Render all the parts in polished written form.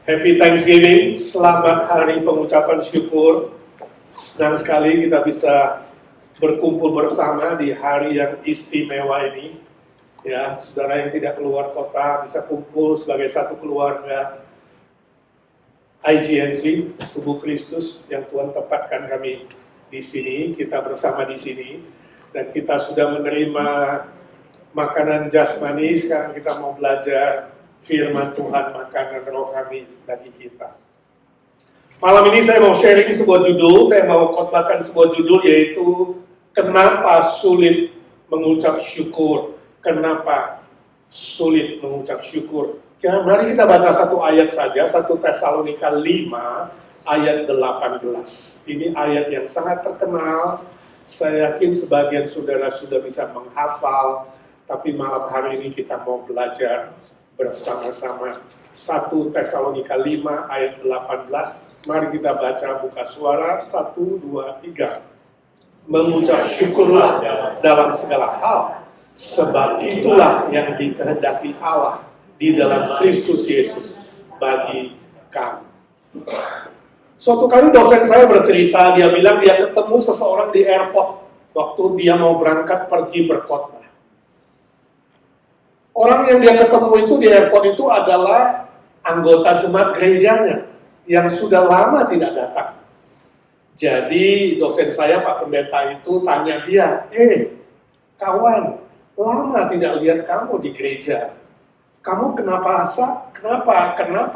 Happy Thanksgiving, selamat hari pengucapan syukur. Senang sekali kita bisa berkumpul bersama di hari yang istimewa ini. Ya, saudara yang tidak keluar kota bisa kumpul sebagai satu keluarga IGNC, Tubuh Kristus yang Tuhan tempatkan kami di sini. Kita bersama di sini dan kita sudah menerima makanan jasmani. Sekarang kita mau belajar firman Tuhan, makanan rohani bagi kita. Malam ini saya mau sharing sebuah judul, saya mau khotbahkan sebuah judul yaitu Kenapa Sulit Mengucap Syukur. Kenapa sulit mengucap syukur? Ya, mari kita baca satu ayat saja, 1 Tesalonika 5 ayat 18. Ini ayat yang sangat terkenal, saya yakin sebagian saudara sudah bisa menghafal, tapi malam hari ini kita mau belajar bersama-sama. 1 Tesalonika 5 ayat 18. Mari kita baca, buka suara, 1, 2, 3. Mengucap syukurlah dalam segala hal, sebab itulah yang dikehendaki Allah di dalam Kristus Yesus bagi kamu. Suatu kali dosen saya bercerita, dia bilang dia ketemu seseorang di airport waktu dia mau berangkat pergi berkhotbah. Orang yang dia ketemu itu di airport itu adalah anggota jemaat gerejanya yang sudah lama tidak datang. Jadi dosen saya, Pak Pendeta itu tanya dia, kawan, lama tidak lihat kamu di gereja. Kamu kenapa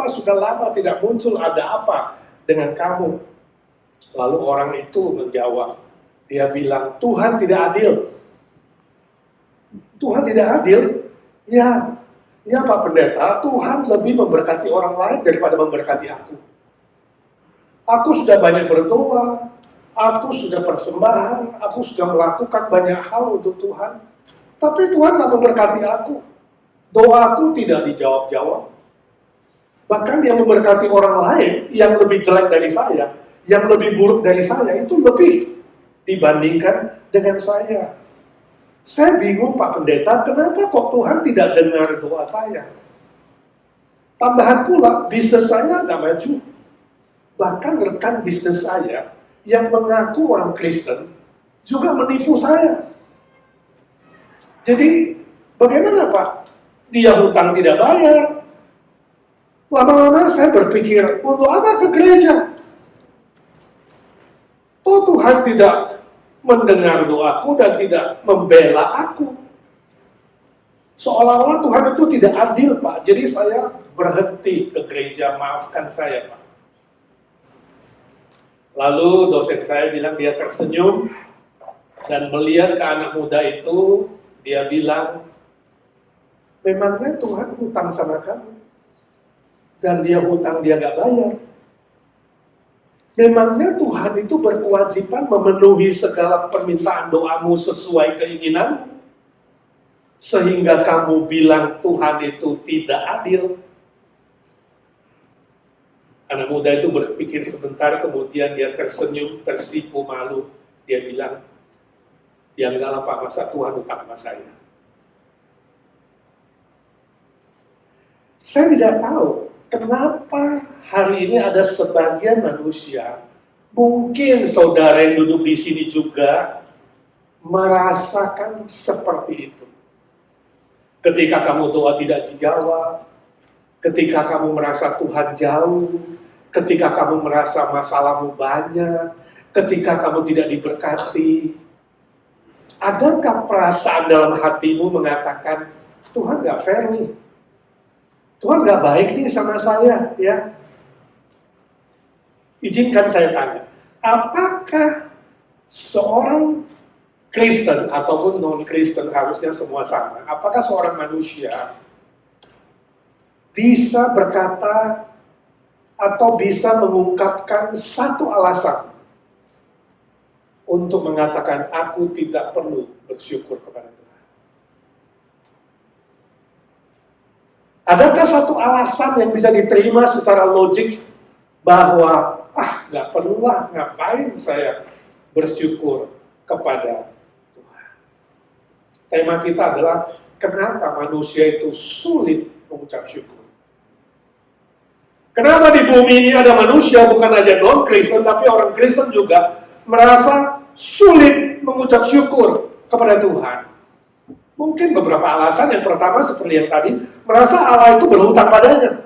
sudah lama tidak muncul, ada apa dengan kamu? Lalu orang itu menjawab, dia bilang, Tuhan tidak adil. Tuhan tidak adil? Ya Pak Pendeta, Tuhan lebih memberkati orang lain daripada memberkati aku. Aku sudah banyak berdoa, aku sudah persembahan, aku sudah melakukan banyak hal untuk Tuhan. Tapi Tuhan tak memberkati aku. Doaku tidak dijawab-jawab. Bahkan dia memberkati orang lain yang lebih jelek dari saya, yang lebih buruk dari saya, itu lebih dibandingkan dengan saya. Saya bingung Pak Pendeta, kenapa kok Tuhan tidak dengar doa saya? Tambahan pula, bisnis saya nggak maju. Bahkan rekan bisnis saya yang mengaku orang Kristen juga menipu saya. Jadi bagaimana Pak? Dia hutang tidak bayar. Lama-lama saya berpikir, untuk apa ke gereja? Oh, Tuhan tidak mendengar doaku dan tidak membela aku. Seolah-olah Tuhan itu tidak adil Pak. Jadi saya berhenti ke gereja, maafkan saya Pak. Lalu dosen saya bilang dia tersenyum dan melihat ke anak muda itu, dia bilang, memangnya Tuhan hutang sama kamu? Dan dia hutang dia nggak bayar. Memangnya Tuhan itu berkewajiban memenuhi segala permintaan doamu sesuai keinginanmu? Sehingga kamu bilang Tuhan itu tidak adil. Anak muda itu berpikir sebentar, kemudian dia tersenyum, tersipu malu. Dia bilang, ya enggak lah Pak, masa Tuhan hutang sama saya? Saya tidak tahu kenapa hari ini ada sebagian manusia, mungkin saudara yang duduk di sini juga, merasakan seperti itu. Ketika kamu doa tidak dijawab, ketika kamu merasa Tuhan jauh, ketika kamu merasa masalahmu banyak, ketika kamu tidak diberkati, adakah perasaan dalam hatimu mengatakan, Tuhan gak fair nih, Tuhan gak baik nih sama saya, ya? Izinkan saya tanya, apakah seorang Kristen ataupun non-Kristen, harusnya semua sama, apakah seorang manusia bisa berkata atau bisa mengungkapkan satu alasan untuk mengatakan aku tidak perlu bersyukur kepada Tuhan? Adakah satu alasan yang bisa diterima secara logik bahwa nggak perlulah, ngapain saya bersyukur kepada Tuhan? Tema kita adalah kenapa manusia itu sulit mengucap syukur. Kenapa di bumi ini ada manusia, bukan aja non-Kristen, tapi orang Kristen juga merasa sulit mengucap syukur kepada Tuhan? Mungkin beberapa alasan. Yang pertama seperti yang tadi, merasa Allah itu berhutang padanya.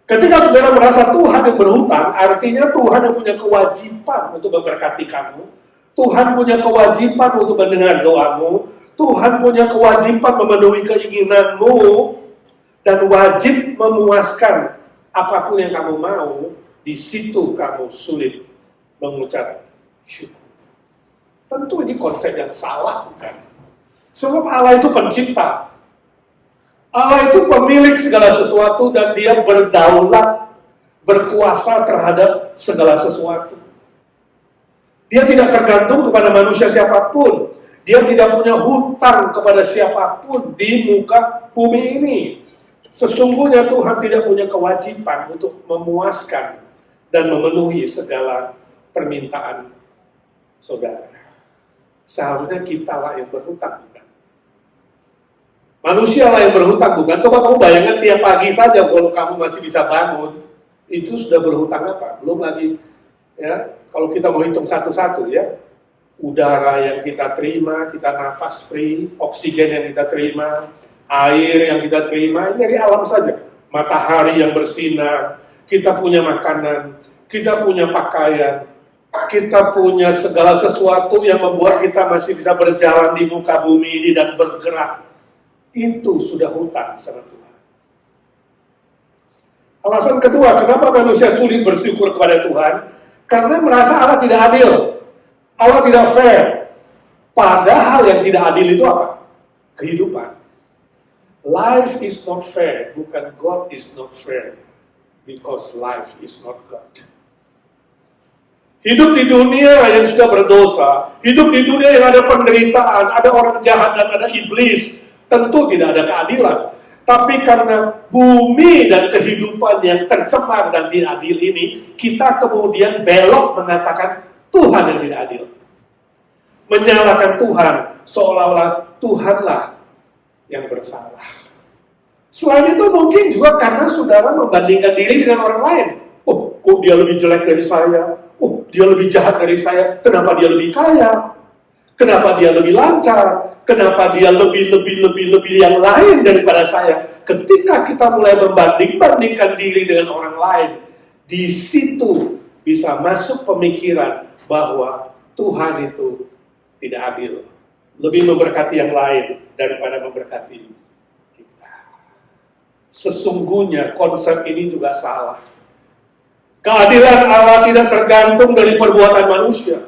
Ketika saudara merasa Tuhan yang berhutang, artinya Tuhan yang punya kewajiban untuk memberkati kamu. Tuhan punya kewajiban untuk mendengar doamu. Tuhan punya kewajiban memenuhi keinginanmu. Dan wajib memuaskan apapun yang kamu mau. Di situ kamu sulit mengucap syukur. Tentu ini konsep yang salah, bukan? Sebab Allah itu pencipta. Allah itu pemilik segala sesuatu dan dia berdaulat, berkuasa terhadap segala sesuatu. Dia tidak tergantung kepada manusia siapapun. Dia tidak punya hutang kepada siapapun di muka bumi ini. Sesungguhnya Tuhan tidak punya kewajiban untuk memuaskan dan memenuhi segala permintaan saudara. Seharusnya kitalah yang berhutang, bukan? Manusia lah yang berhutang, bukan? Coba kamu bayangkan tiap pagi saja kalau kamu masih bisa bangun, itu sudah berhutang apa? Belum lagi, ya, kalau kita mau hitung satu-satu, ya, udara yang kita terima, kita nafas free, oksigen yang kita terima, air yang kita terima, ini dari alam saja. Matahari yang bersinar, kita punya makanan, kita punya pakaian, kita punya segala sesuatu yang membuat kita masih bisa berjalan di muka bumi ini dan bergerak. Itu sudah hutang sama Tuhan. Alasan kedua, kenapa manusia sulit bersyukur kepada Tuhan? Karena merasa Allah tidak adil. Allah tidak fair. Padahal yang tidak adil itu apa? Kehidupan. Life is not fair, bukan God is not fair. Because life is not God. Hidup di dunia yang sudah berdosa, hidup di dunia yang ada penderitaan, ada orang jahat dan ada iblis, tentu tidak ada keadilan. Tapi karena bumi dan kehidupan yang tercemar dan tidak adil ini, kita kemudian belok mengatakan Tuhan yang tidak adil. Menyalahkan Tuhan, seolah-olah Tuhanlah yang bersalah. Selain itu mungkin juga karena saudara membandingkan diri dengan orang lain. Oh, kok dia lebih jelek dari saya? Oh, dia lebih jahat dari saya. Kenapa dia lebih kaya? Kenapa dia lebih lancar? Kenapa dia lebih yang lain daripada saya? Ketika kita mulai membandingkan diri dengan orang lain, di situ bisa masuk pemikiran bahwa Tuhan itu tidak adil. Lebih memberkati yang lain daripada memberkati kita. Sesungguhnya konsep ini juga salah. Keadilan Allah tidak tergantung dari perbuatan manusia.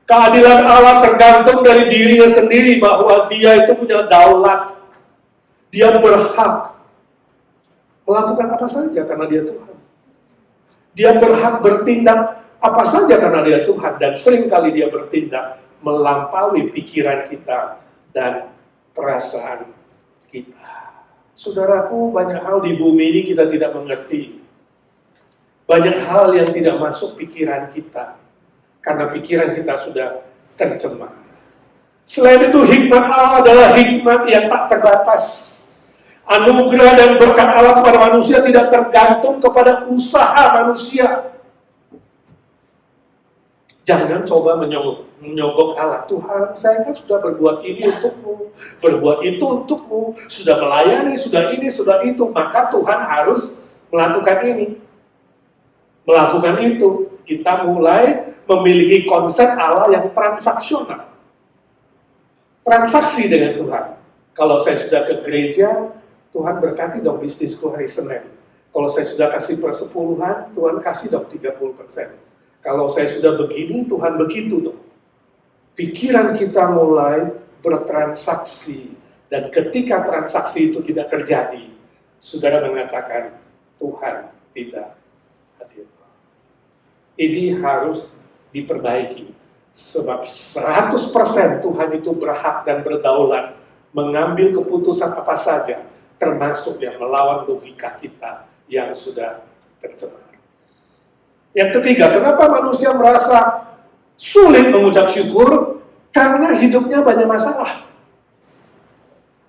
Keadilan Allah tergantung dari dirinya sendiri, bahwa dia itu punya daulat. Dia berhak melakukan apa saja karena dia Tuhan. Dia berhak bertindak apa saja karena dia Tuhan. Dan seringkali dia bertindak melampaui pikiran kita dan perasaan kita. Saudaraku, banyak hal di bumi ini kita tidak mengerti. Banyak hal yang tidak masuk pikiran kita, karena pikiran kita sudah tercemar. Selain itu, hikmat Allah adalah hikmat yang tak terbatas. Anugerah dan berkat Allah kepada manusia tidak tergantung kepada usaha manusia. Jangan coba menyogok Allah. Tuhan, saya kan sudah berbuat ini untukmu, berbuat itu untukmu, sudah melayani, sudah ini, sudah itu, maka Tuhan harus melakukan ini, melakukan itu. Kita mulai memiliki konsep Allah yang transaksional. Transaksi dengan Tuhan. Kalau saya sudah ke gereja, Tuhan berkati dong bisnisku hari Senin. Kalau saya sudah kasih persepuluhan, Tuhan kasih dong 30%. Kalau saya sudah begini, Tuhan begitu dong. Pikiran kita mulai bertransaksi. Dan ketika transaksi itu tidak terjadi, saudara mengatakan, Tuhan tidak adil. Ini harus diperbaiki. Sebab 100% Tuhan itu berhak dan berdaulat mengambil keputusan apa saja, termasuk yang melawan logika kita yang sudah tercemar. Yang ketiga, kenapa manusia merasa sulit mengucap syukur? Karena hidupnya banyak masalah.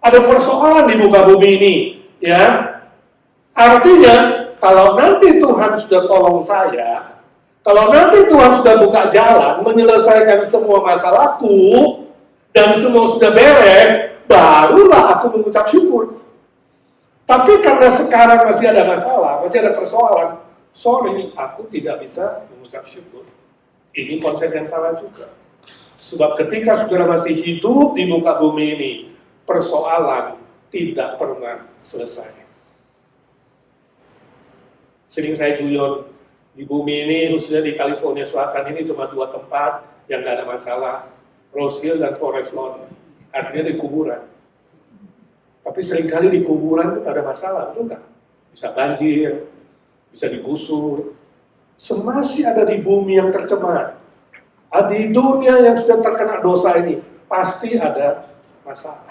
Ada persoalan di muka bumi ini, ya. Artinya, kalau nanti Tuhan sudah tolong saya, kalau nanti Tuhan sudah buka jalan, menyelesaikan semua masalahku, dan semua sudah beres, barulah aku mengucap syukur. Tapi karena sekarang masih ada masalah, masih ada persoalan, sorry, aku tidak bisa mengucap syukur. Ini konsep yang salah juga. Sebab ketika saudara masih hidup di muka bumi ini, persoalan tidak pernah selesai. Sering saya guyon, di bumi ini, khususnya di California Selatan ini cuma 2 tempat yang nggak ada masalah, Rose Hill dan Forest Lawn, artinya di kuburan. Tapi seringkali di kuburan itu ada masalah, betul nggak? Bisa banjir, bisa digusur, semasih ada di bumi yang tercemar. Di dunia yang sudah terkena dosa ini, pasti ada masalah.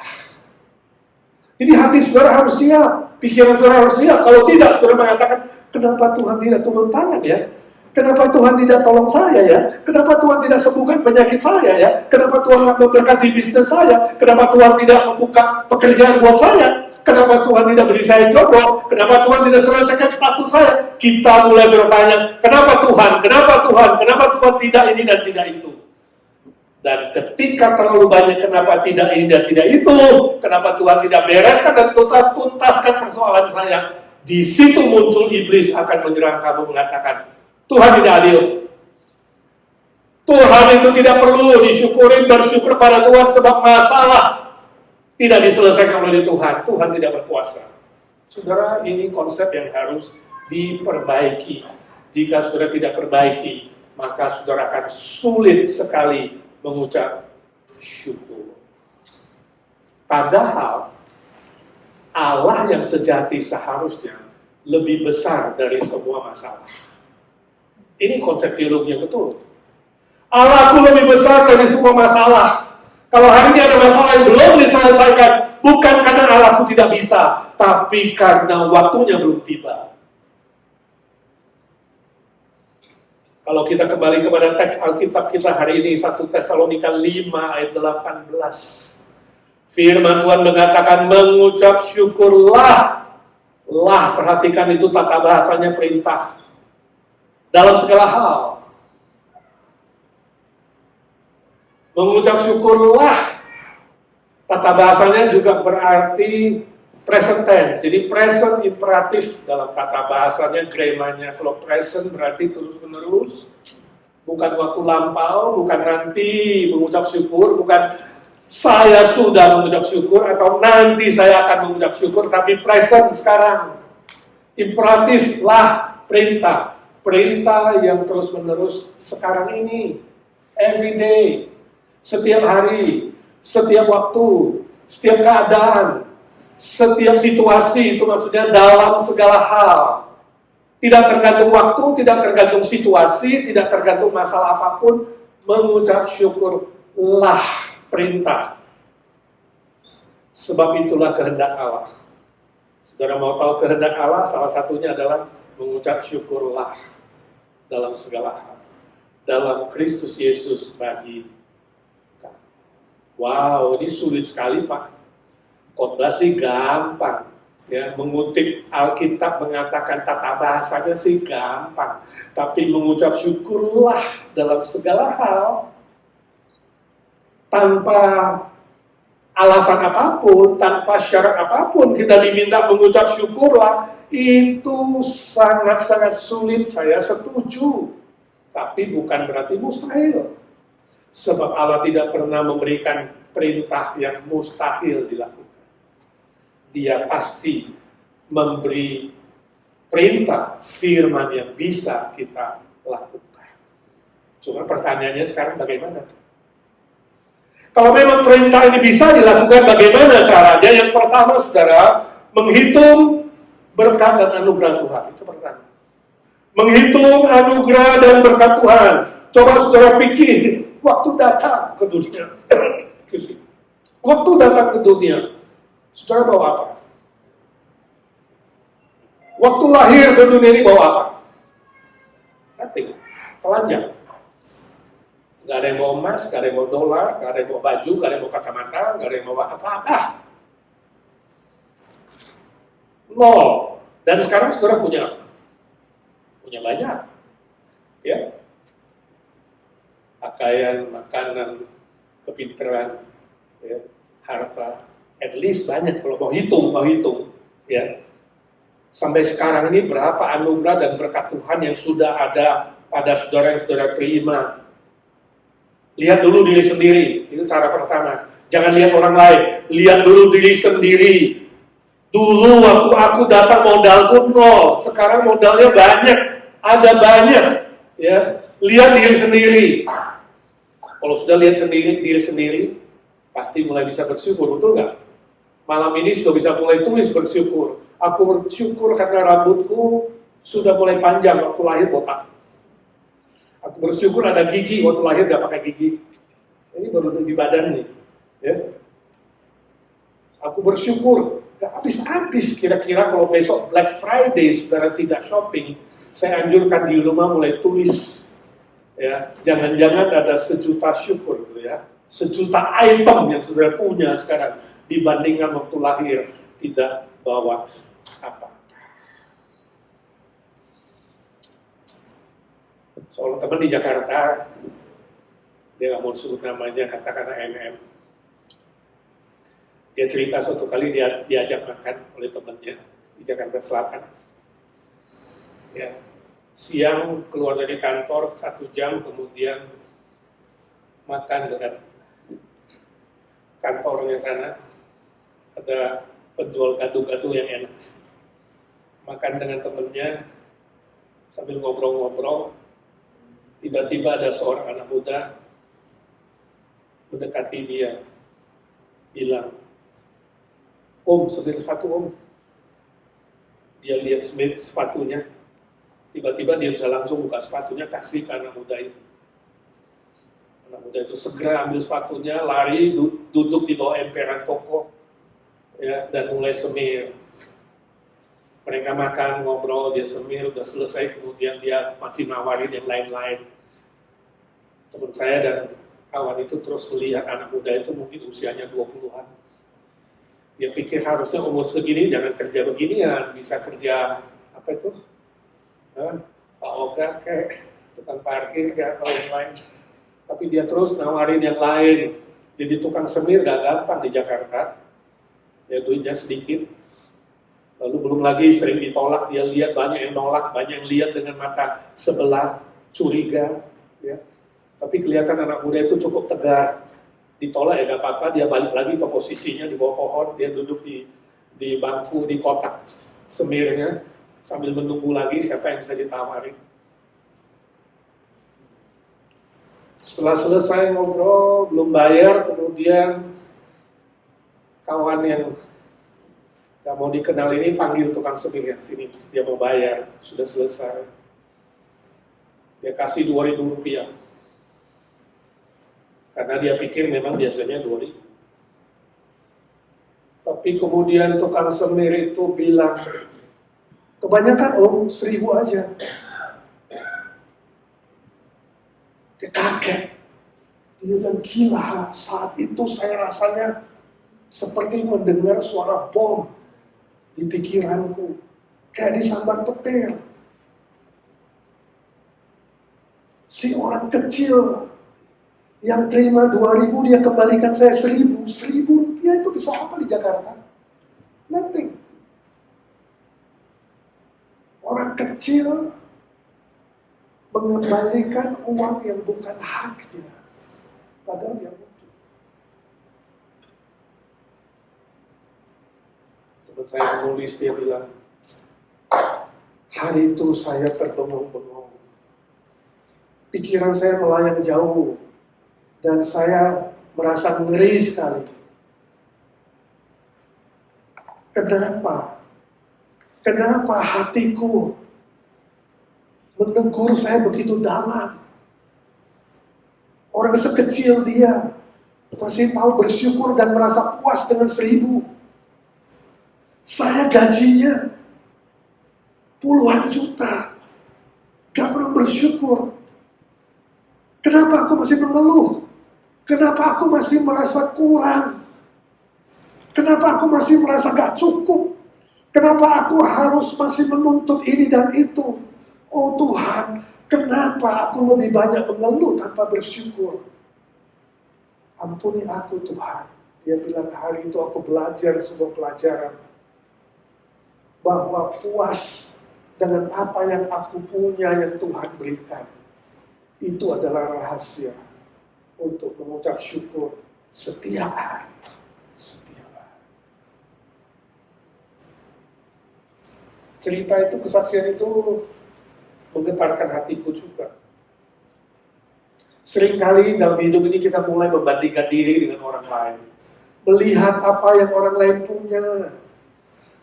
Jadi hati saudara harus siap, pikiran saudara harus siap. Kalau tidak, saudara mengatakan, kenapa Tuhan tidak turun tangan ya? Kenapa Tuhan tidak tolong saya ya? Kenapa Tuhan tidak sembuhkan penyakit saya ya? Kenapa Tuhan tidak memberkati bisnis saya? Kenapa Tuhan tidak membuka pekerjaan buat saya? Kenapa Tuhan tidak beri saya jodoh? Kenapa Tuhan tidak selesaikan status saya? Kita mulai bertanya, kenapa Tuhan? Kenapa Tuhan? Kenapa Tuhan tidak ini dan tidak itu? Dan ketika terlalu banyak kenapa tidak ini dan tidak itu, kenapa Tuhan tidak bereskan dan tuntaskan persoalan saya, di situ muncul iblis akan menyerang kamu mengatakan, Tuhan tidak adil. Tuhan itu tidak perlu disyukuri, bersyukur pada Tuhan sebab masalah tidak diselesaikan oleh Tuhan. Tuhan tidak berkuasa. Saudara, ini konsep yang harus diperbaiki. Jika saudara tidak perbaiki, maka saudara akan sulit sekali mengucap syukur. Padahal Allah yang sejati seharusnya lebih besar dari semua masalah. Ini konsep teologi yang betul. Allahku lebih besar dari semua masalah. Kalau hari ini ada masalah yang belum diselesaikan, bukan karena Allahku tidak bisa, tapi karena waktunya belum tiba. Kalau kita kembali kepada teks Alkitab kita hari ini, 1 Tesalonika 5 ayat 18. Firman Tuhan mengatakan, mengucap syukurlah. Lah, perhatikan itu tata bahasanya perintah. Dalam segala hal. Mengucap syukurlah. Tata bahasanya juga berarti present tense. Jadi present imperatif dalam kata bahasanya, grammarnya. Kalau present berarti terus-menerus. Bukan waktu lampau, bukan nanti mengucap syukur, bukan saya sudah mengucap syukur atau nanti saya akan mengucap syukur, tapi present sekarang. Imperatif lah, perintah. Perintah yang terus-menerus sekarang ini, every day, setiap hari, setiap waktu, setiap keadaan, setiap situasi, itu maksudnya dalam segala hal. Tidak tergantung waktu, tidak tergantung situasi, tidak tergantung masalah apapun, mengucap syukurlah perintah. Sebab itulah kehendak Allah. Saudara mau tahu kehendak Allah, salah satunya adalah mengucap syukurlah dalam segala hal. Dalam Kristus Yesus bagi kami. Wow, ini sulit sekali Pak. Khotbah sih gampang. Ya, mengutip Alkitab mengatakan tata bahasanya sih gampang. Tapi mengucap syukurlah dalam segala hal. Tanpa alasan apapun, tanpa syarat apapun, kita diminta mengucap syukurlah, itu sangat-sangat sulit, saya setuju. Tapi bukan berarti mustahil. Sebab Allah tidak pernah memberikan perintah yang mustahil dilakukan. Dia pasti memberi perintah, firman yang bisa kita lakukan. Cuma pertanyaannya sekarang bagaimana? Kalau memang perintah ini bisa dilakukan, bagaimana caranya? Yang pertama, saudara, menghitung berkat dan anugerah Tuhan. Itu pertama. Menghitung anugerah dan berkat Tuhan. Coba saudara pikir, waktu datang ke dunia. Waktu datang ke dunia, saudara bawa apa? Waktu lahir ke dunia ini bawa apa? Nothing. Telanjang. Gak ada yang mau emas, gak ada yang mau dolar, gak ada yang mau baju, gak ada yang mau kacamata, gak ada yang mau apa-apa. Nol. Dan sekarang saudara punya apa? Punya banyak. Ya. Pakaian, makanan, kepintaran, ya, harta. At least banyak kalau mau hitung. Ya. Sampai sekarang ini berapa anugerah dan berkat Tuhan yang sudah ada pada saudara yang saudara terima. Lihat dulu diri sendiri, itu cara pertama. Jangan lihat orang lain, lihat dulu diri sendiri. Dulu waktu aku datang modalku nol, sekarang modalnya banyak, ada banyak. Ya, lihat diri sendiri. Kalau sudah lihat diri sendiri, pasti mulai bisa bersyukur, betul nggak? Malam ini sudah bisa mulai tulis bersyukur. Aku bersyukur karena rambutku sudah mulai panjang waktu lahir botak. Aku bersyukur ada gigi, waktu lahir gak pakai gigi. Ini baru di badan nih. Ya. Aku bersyukur, gak habis-habis kira-kira kalau besok Black Friday saudara tidak shopping, saya anjurkan di rumah mulai tulis. Ya, jangan-jangan ada 1 juta syukur gitu ya. 1 juta item yang saudara punya sekarang dibandingkan waktu lahir tidak bawa apa. Seorang teman di Jakarta, dia nggak mau disebut namanya, katakanlah MM. Dia cerita suatu kali dia diajak makan oleh temannya di Jakarta Selatan. Ya, siang keluar dari kantor 1 jam, kemudian makan dengan kantornya sana. Ada penjual gado-gado yang enak. Makan dengan temannya sambil ngobrol-ngobrol. Tiba-tiba ada seorang anak muda mendekati dia, bilang, "Om, semir sepatu Om." Dia lihat semir sepatunya, tiba-tiba dia bisa langsung buka sepatunya, kasih ke anak muda itu. Anak muda itu segera ambil sepatunya, lari, duduk di bawah emperan toko, ya, dan mulai semir. Mereka makan, ngobrol, dia semir, udah selesai, kemudian dia masih nawarin yang lain-lain. Teman saya dan kawan itu terus melihat anak muda itu mungkin usianya 20-an. Dia pikir harusnya umur segini jangan kerja beginian, bisa kerja, apa itu? Pak Oga kayak tukang parkir, kayak atau yang lain. Tapi dia terus nawarin yang lain. Jadi tukang semir gak gampang di Jakarta. Ya duitnya sedikit. Lalu belum lagi sering ditolak, dia lihat banyak yang nolak, banyak yang lihat dengan mata sebelah, curiga. Ya. Tapi kelihatan anak muda itu cukup tegar. Ditolak ya gak apa-apa, dia balik lagi ke posisinya di bawah pohon, dia duduk di bangku, di kotak semirnya, sambil menunggu lagi siapa yang bisa ditawarin. Setelah selesai ngobrol, belum bayar, kemudian kawan yang gak mau dikenal ini panggil tukang semir yang sini, dia mau bayar, sudah selesai. Dia kasih 2.000 rupiah. Karena dia pikir memang biasanya 2.000. Tapi kemudian tukang semir itu bilang, kebanyakan Om, 1.000 aja. Dia kaget. Dia bilang, gila, saat itu saya rasanya seperti mendengar suara bom di pikiranku, kayak disambar petir. Si orang kecil yang terima 2.000, dia kembalikan saya 1.000. 1.000 rupiah itu bisa apa di Jakarta? Nothing. Orang kecil mengembalikan uang yang bukan haknya, padahal dia butuh. Teman saya menulis, dia bilang, hari itu saya terbengong-bengong. Pikiran saya melayang jauh, dan saya merasa ngeri sekali. Kenapa? Kenapa hatiku menegur saya begitu dalam? Orang sekecil dia masih mau bersyukur dan merasa puas dengan 1.000. Saya gajinya puluhan juta, gak pernah bersyukur. Kenapa aku masih mengeluh? Kenapa aku masih merasa kurang? Kenapa aku masih merasa gak cukup? Kenapa aku harus masih menuntut ini dan itu? Oh Tuhan, kenapa aku lebih banyak mengeluh tanpa bersyukur? Ampuni aku Tuhan. Dia bilang hari itu aku belajar sebuah pelajaran. Bahwa puas dengan apa yang aku punya yang Tuhan berikan. Itu adalah rahasia untuk mengucap syukur setiap hari. Setiap hari. Cerita itu, kesaksian itu menggetarkan hatiku juga. Seringkali dalam hidup ini kita mulai membandingkan diri dengan orang lain. Melihat apa yang orang lain punya.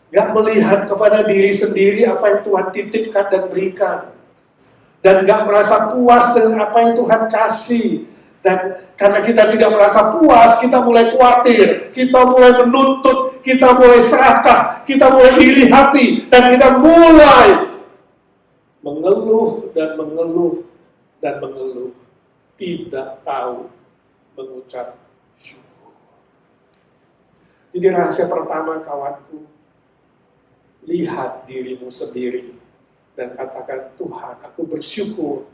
Gak melihat kepada diri sendiri apa yang Tuhan titipkan dan berikan. Dan gak merasa puas dengan apa yang Tuhan kasih. Dan karena kita tidak merasa puas, kita mulai khawatir. Kita mulai menuntut, kita mulai serakah, kita mulai iri hati. Dan kita mulai mengeluh dan mengeluh dan mengeluh. Tidak tahu mengucap syukur. Jadi rahasia pertama kawanku, lihat dirimu sendiri dan katakan, Tuhan, aku bersyukur.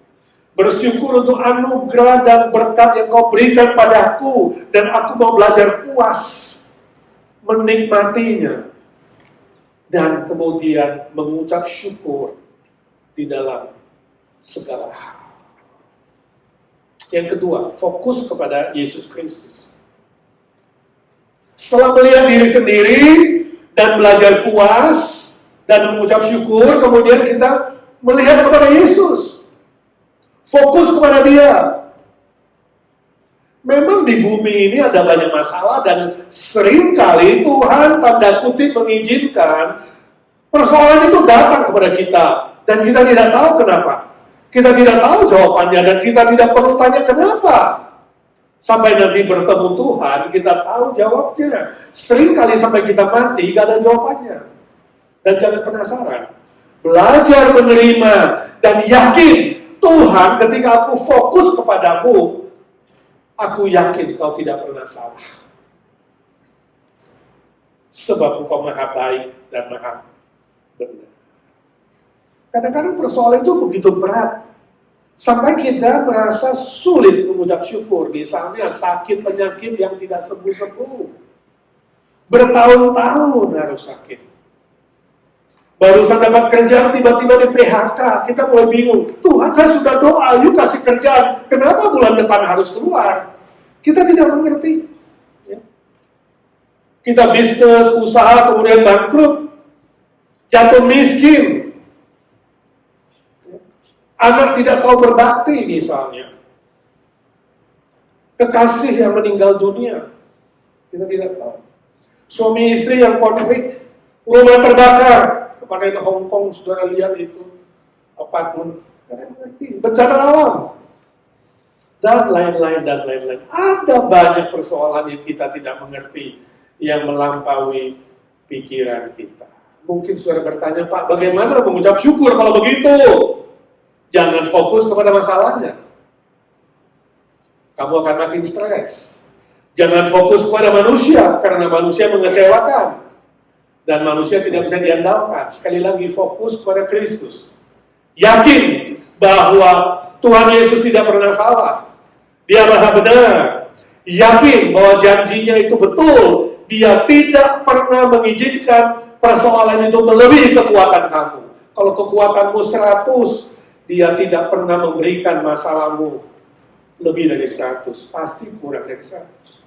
Bersyukur untuk anugerah dan berkat yang kau berikan padaku. Dan aku mau belajar puas menikmatinya. Dan kemudian mengucap syukur di dalam segala hal. Yang kedua, fokus kepada Yesus Kristus. Setelah melihat diri sendiri dan belajar puas dan mengucap syukur, kemudian kita melihat kepada Yesus. Fokus kepada Dia. Memang di bumi ini ada banyak masalah dan seringkali Tuhan tanda kutip mengizinkan persoalan itu datang kepada kita. Dan kita tidak tahu kenapa. Kita tidak tahu jawabannya dan kita tidak perlu tanya kenapa. Sampai nanti bertemu Tuhan, kita tahu jawabnya. Seringkali sampai kita mati, gak ada jawabannya. Dan jangan penasaran. Belajar menerima dan yakin Tuhan ketika aku fokus kepadamu, aku yakin kau tidak pernah salah. Sebab engkau maha baik dan maha benar. Kadang-kadang persoalan itu begitu berat. Sampai kita merasa sulit mengucap syukur. Misalnya sakit penyakit yang tidak sembuh-sembuh. Bertahun-tahun harus sakit. Barusan dapat kerjaan, tiba-tiba di PHK. Kita mulai bingung. Tuhan, saya sudah doa, yuk kasih kerjaan. Kenapa bulan depan harus keluar? Kita tidak mengerti. Ya. Kita bisnis, usaha, kemudian bangkrut. Jatuh miskin. Anak tidak tahu berbakti misalnya. Kekasih yang meninggal dunia. Kita tidak tahu. Suami istri yang konflik. Rumah terbakar. Kemarin Hong Kong, saudara lihat itu. Apartemen. Kita mengerti. Bencana alam. Dan lain-lain, dan lain-lain. Ada banyak persoalan yang kita tidak mengerti. Yang melampaui pikiran kita. Mungkin saudara bertanya, Pak, bagaimana mengucap syukur kalau begitu? Jangan fokus kepada masalahnya. Kamu akan makin stres. Jangan fokus kepada manusia, karena manusia mengecewakan. Dan manusia tidak bisa diandalkan. Sekali lagi, fokus kepada Kristus. Yakin bahwa Tuhan Yesus tidak pernah salah. Dia maha benar. Yakin bahwa janjinya itu betul. Dia tidak pernah mengizinkan persoalan itu melebihi kekuatan kamu. Kalau kekuatanmu 100, Dia tidak pernah memberikan masalahmu lebih dari 100. Pasti kurang dari 100.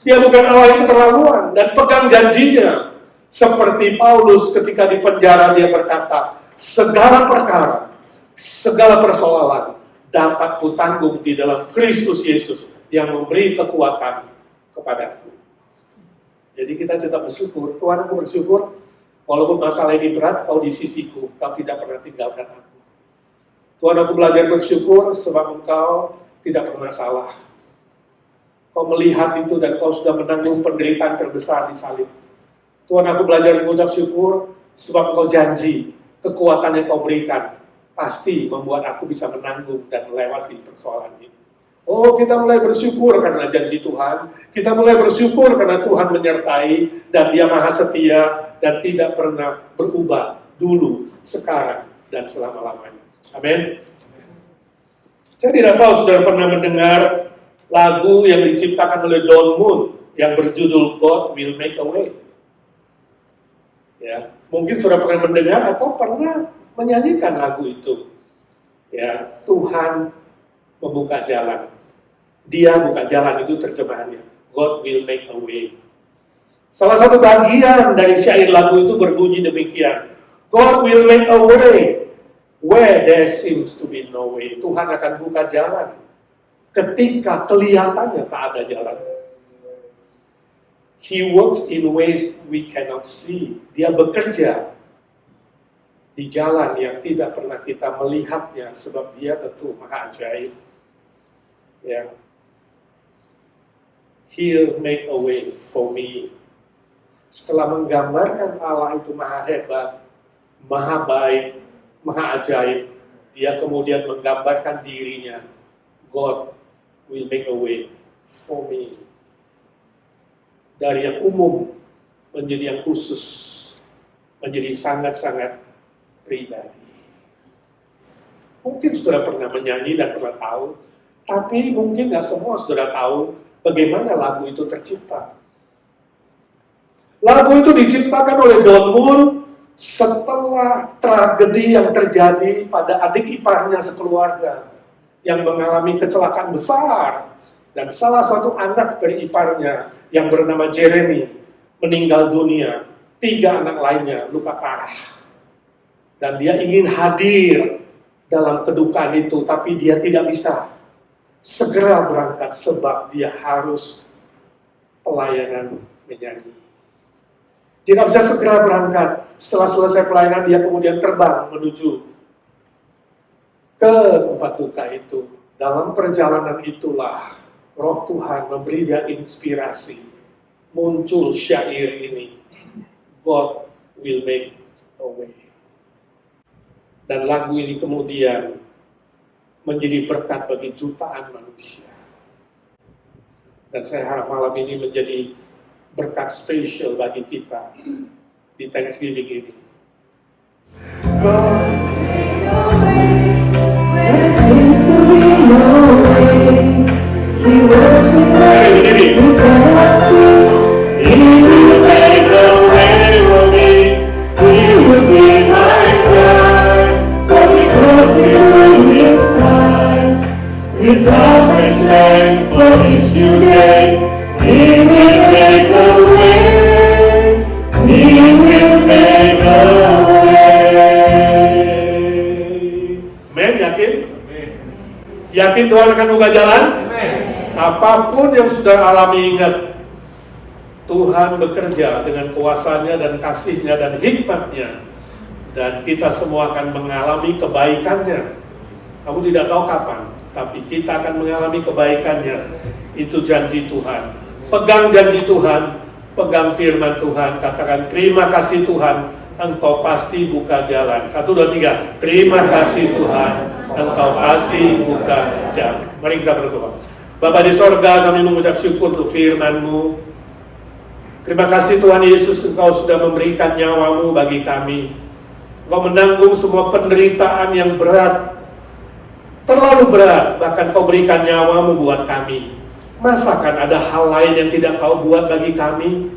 Dia bukan Allah yang keterlaluan dan pegang janjinya. Seperti Paulus ketika di penjara dia berkata, segala perkara, segala persoalan dapat kutanggung di dalam Kristus Yesus yang memberi kekuatan kepadaku. Jadi kita tetap bersyukur. Tuhan, aku bersyukur. Walaupun masalah ini berat, kau di sisiku, kau tidak pernah tinggalkan aku. Tuhan, aku belajar bersyukur sebab engkau tidak pernah salah. Kau melihat itu dan kau sudah menanggung penderitaan terbesar di salib. Tuhan, aku belajar mengucap syukur sebab engkau janji, kekuatan yang kau berikan pasti membuat aku bisa menanggung dan melewati persoalan ini. Oh, kita mulai bersyukur karena janji Tuhan. Kita mulai bersyukur karena Tuhan menyertai dan Dia Maha Setia dan tidak pernah berubah dulu, sekarang, dan selama-lamanya. Amin. Saya tidak tahu saudara pernah mendengar lagu yang diciptakan oleh Don Moon yang berjudul God Will Make a Way. Ya, mungkin saudara pernah mendengar atau pernah menyanyikan lagu itu. Ya, Tuhan membuka jalan. Dia buka jalan, itu terjemahannya. God will make a way. Salah satu bagian dari syair lagu itu berbunyi demikian. God will make a way where there seems to be no way. Tuhan akan buka jalan ketika kelihatannya tak ada jalan. He works in ways we cannot see. Dia bekerja di jalan yang tidak pernah kita melihatnya, sebab Dia tentu maha ajaib. Ya. He'll make a way for me. Setelah menggambarkan Allah itu maha hebat, maha baik, maha ajaib, Dia kemudian menggambarkan dirinya. God will make a way for me. Dari yang umum menjadi yang khusus, menjadi sangat-sangat pribadi. Mungkin saudara pernah menyanyi dan pernah tahu, tapi mungkin nggak semua saudara tahu bagaimana lagu itu tercipta. Lagu itu diciptakan oleh Don Moon setelah tragedi yang terjadi pada adik iparnya sekeluarga yang mengalami kecelakaan besar, dan salah satu anak dari iparnya yang bernama Jeremy meninggal dunia. 3 anak lainnya luka parah. Dan dia ingin hadir dalam kedukaan itu, tapi dia tidak bisa segera berangkat sebab dia harus pelayanan menyanyi. Dia nggak bisa segera berangkat. Setelah selesai pelayanan, dia kemudian terbang menuju ke tempat duka itu. Dalam perjalanan itulah Roh Tuhan memberi dia inspirasi. Muncul syair ini. God will make a way. Dan lagu ini kemudian menjadi berkat bagi jutaan manusia. Dan saya harap malam ini menjadi berkat spesial bagi kita di Thanksgiving ini. God make a way where there seems to be no way. He works in ways we cannot see. He will make a way for me. He will be my guide. For because the good is kind, with love and strength for each new day, He will make a way. He will make a way. Amin, yakin? Yakin Tuhan akan buka jalan? Apapun yang sudah alami, ingat, Tuhan bekerja dengan kuasanya dan kasihnya dan hikmatnya, dan kita semua akan mengalami kebaikannya. Kamu tidak tahu kapan, tapi kita akan mengalami kebaikannya. Itu janji Tuhan. Pegang janji Tuhan, pegang firman Tuhan, katakan terima kasih Tuhan, Engkau pasti buka jalan. 1, 2, 3. Terima kasih Tuhan, Engkau pasti buka jalan. Mari kita berdoa. Bapa di sorga, kami mengucap syukur untuk firman-Mu. Terima kasih Tuhan Yesus, Engkau sudah memberikan nyawa-Mu bagi kami. Engkau menanggung semua penderitaan yang berat, terlalu berat, bahkan Kau berikan nyawa-Mu buat kami. Masakan ada hal lain yang tidak Kau buat bagi kami?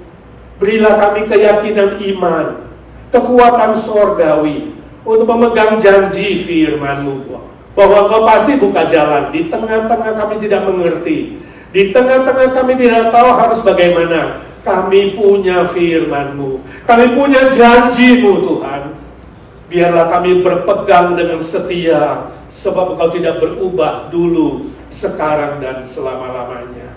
Berilah kami keyakinan iman, kekuatan sorgawi, untuk memegang janji firman-Mu, bahwa Engkau pasti buka jalan. Di tengah-tengah kami tidak mengerti, di tengah-tengah kami tidak tahu harus bagaimana, kami punya firman-Mu, kami punya janji-Mu Tuhan. Biarlah kami berpegang dengan setia, sebab Engkau tidak berubah dulu, sekarang, dan selama-lamanya.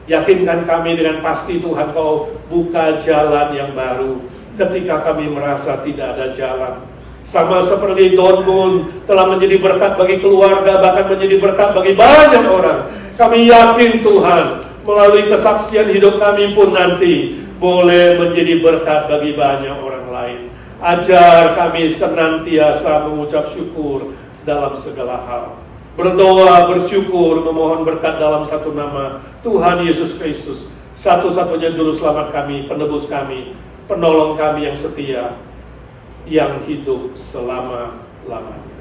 Yakinkan kami dengan pasti Tuhan, Kau buka jalan yang baru ketika kami merasa tidak ada jalan. Sama seperti Don Moon telah menjadi berkat bagi keluarga, bahkan menjadi berkat bagi banyak orang. Kami yakin Tuhan, melalui kesaksian hidup kami pun nanti boleh menjadi berkat bagi banyak orang lain. Ajar kami senantiasa mengucap syukur dalam segala hal. berdoa, bersyukur, memohon berkat dalam satu nama Tuhan Yesus Kristus, satu-satunya juru selamat kami, penebus kami, penolong kami yang setia, yang hidup selama-lamanya.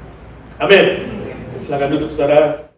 Amin. Silakan duduk saudara.